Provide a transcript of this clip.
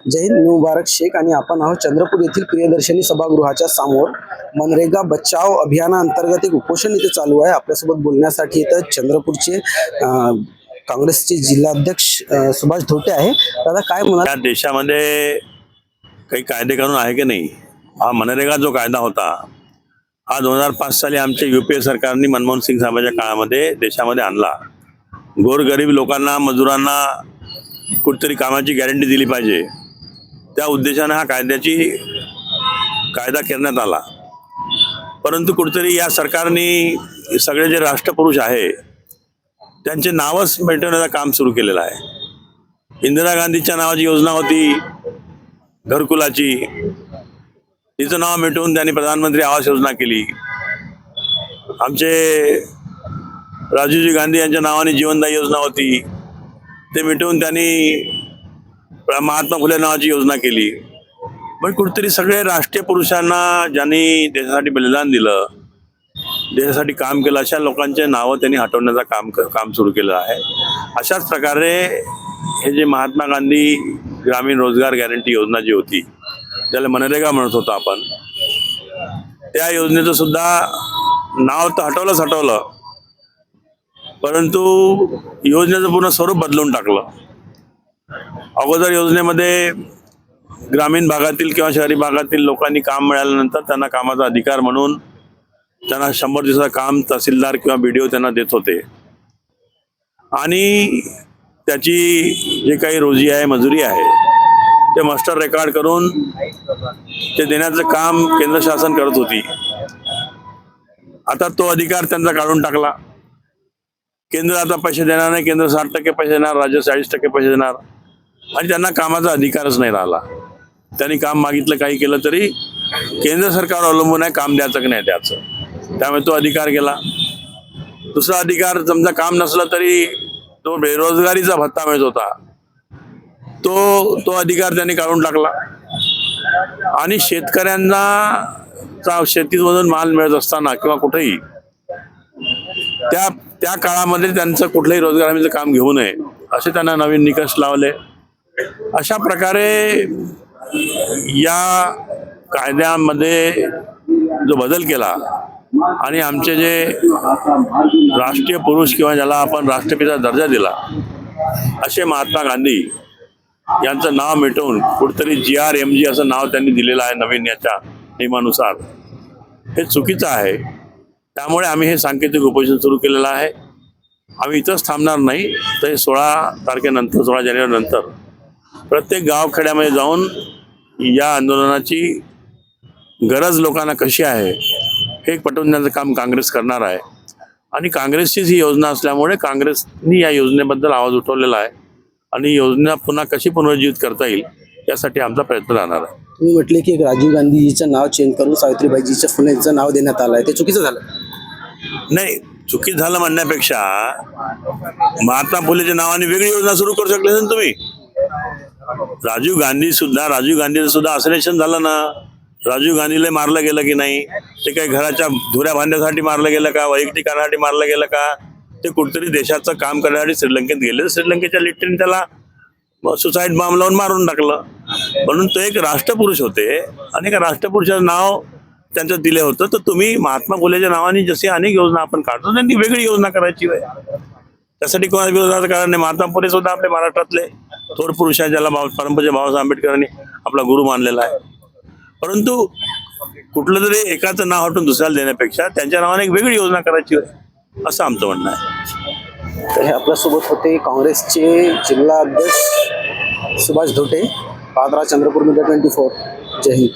जय हिंद, मी मुबारक शेख आणि आपण आहोत चंद्रपूर येथील प्रियदर्शनी सभागृहाच्या समोर। मनरेगा बचाव अभियानाअंतर्गत एक उपोषण इथे चालू आहे। आपल्यासोबत बोलण्यासाठी इथं चंद्रपूरचे काँग्रेसचे जिल्हाध्यक्ष सुभाष धोटे आहे। दादा काय म्हणाल? या देशामध्ये काही कायदे कानून आहे की नाही? हा मनरेगा जो कायदा होता हा 2005 साली आमच्या UPA सरकारने मनमोहन सिंग साहेबांच्या काळामध्ये देशामध्ये आणला। गोरगरीब लोकांना, मजुरांना कुठेतरी कामाची गॅरंटी दिली पाहिजे, त्या उद्देशाने हा कायदा करण्यात आला। परंतु कुठेतरी या सरकारने सगळे जे राष्ट्रपुरुष आहे त्यांचे नावच मिटवण्याचं काम सुरू केलेलं आहे। इंदिरा गांधीच्या नावाची योजना होती घरकुलाची, तिचं नाव मिटवून त्यांनी प्रधानमंत्री आवास योजना केली। आमचे राजीवजी गांधी यांच्या नावाने जीवनदायी योजना होती, ते मिटवून त्यांनी महात्मा फुले नावाची योजना केली। पण कुठेतरी सगळे राष्ट्रीय पुरुषांना ज्यांनी देशासाठी बलिदान दिलं, देशासाठी काम केलं, अशा लोकांचे नावं त्यांनी हटवण्याचं काम सुरू केलं आहे। अशाच प्रकारे हे जे महात्मा गांधी ग्रामीण रोजगार गॅरंटी योजना जी होती, ज्याला मनरेगा म्हणत होतो आपण, त्या योजनेचं सुद्धा नाव तर हटवलं, परंतु योजनेचं पूर्ण स्वरूप बदलून टाकलं। अगोदर योजनेमध्ये ग्रामीण भागातील किंवा शहरी भागातील लोकांनी काम मिळाल्यानंतर त्यांना कामाचा अधिकार म्हणून त्यांना 100 दिवसाचं काम तहसीलदार किंवा BDO त्यांना देत होते, आणि त्याची जे काही रोजी आहे, मजुरी आहे, ते मास्टर रेकॉर्ड करून ते देण्याचं काम केंद्र शासन करत होती। आता तो अधिकार त्यांचा काढून टाकला। केंद्र आता पैसे देणार नाही, केंद्र 60% पैसे देणार, राज्य 40% पैसे देणार, आणि त्यांना कामाचा अधिकारच नाही राहिला। त्यांनी काम मागितलं, काही केलं तरी केंद्र सरकार अवलंबून आहे काम द्यायचं की नाही द्यायचं, त्यामुळे तो अधिकार गेला। दुसरा अधिकार, समजा काम नसलं तरी तो बेरोजगारीचा भत्ता मिळत होता, तो अधिकार त्यांनी काढून टाकला। आणि शेतकऱ्यांना शेतीमधून माल मिळत असताना किंवा कुठेही त्या काळामध्ये त्यांचं कुठलंही रोजगार हमीचं काम घेऊ नये असे त्यांना नवीन निकष लावले। अशा प्रकारे या कायद्यामध्ये जो बदल केला, आणि आमचे जे राष्ट्रीय पुरुष किंवा ज्याला आपण राष्ट्रपिता दर्जा दिला असे महात्मा गांधी यांचं नाव मिटवून कुठेतरी GRMG असं नाव त्यांनी दिलेलं आहे नवीन याच्या नियमानुसार, हे चुकीचं आहे। त्यामुळे आम्ही हे सांकेतिक उपोषण सुरू केलेलं आहे। आम्ही इथंच थांबणार नाही, तर 16 तारखेनंतर, 16 जानेवारीनंतर प्रत्येक गावखेड्यामध्ये जाऊन या आंदोलनाची गरज लोकांना कशी आहे हे पटवून देण्याचं काम काँग्रेस करणार आहे। आणि काँग्रेसचीच ही योजना असल्यामुळे काँग्रेसनी या योजनेबद्दल आवाज उठवलेला आहे, आणि योजना पुन्हा कशी पुनरुज्जीवित करता येईल यासाठी आमचा प्रयत्न राहणार आहे। तुम्ही म्हटले की राजीव गांधीजीचं नाव चेंज करून सावित्रीबाईजीच्या फुलेंचं नाव देण्यात आलं आहे, ते चुकीचं झालं? नाही, चुकीचं झालं म्हणण्यापेक्षा महात्मा फुलेच्या नावाने वेगळी योजना सुरू करू शकले ना तुम्ही। राजीव गांधीचं सुद्धा असलेशन झालं ना। राजीव गांधीला मारलं गेलं की नाही? ते काही घराच्या धुऱ्या भांड्यासाठी मारलं गेलं का? वैयक्तिक कारणासाठी मारलं गेलं का? ते कुठेतरी देशाचं काम करण्यासाठी श्रीलंकेत गेले, श्रीलंकेच्या लिट्टीने त्याला सुसाईड बॉम्ब लावून मारून टाकलं। म्हणून तो एक राष्ट्रपुरुष होते, आणि एका राष्ट्रपुरुषाचं नाव त्यांचं दिले होतं। तर तुम्ही महात्मा फुलेच्या नावाने जसे अनेक योजना आपण काढतो, त्यांनी वेगळी योजना करायची आहे। त्यासाठी कोणाच्या विरोधाचं कारण नाही। महात्मा फुले सुद्धा आपल्या महाराष्ट्रातले थोर पुरुष आहे, ज्याला परमपूज्य बाबासाहेब आंबेडकरांनी आपला गुरु मानलेला आहे। परंतु कुठलं तरी एकाचं नाव हटून दुसऱ्याला देण्यापेक्षा त्यांच्या नावाने एक वेगळी योजना करायची आहे, असं आमचं म्हणणं आहे। तर हे आपल्यासोबत होते काँग्रेसचे जिल्हाध्यक्ष सुभाष धोटे, पादरा, चंद्रपूर मीडिया 24। जय हिंद।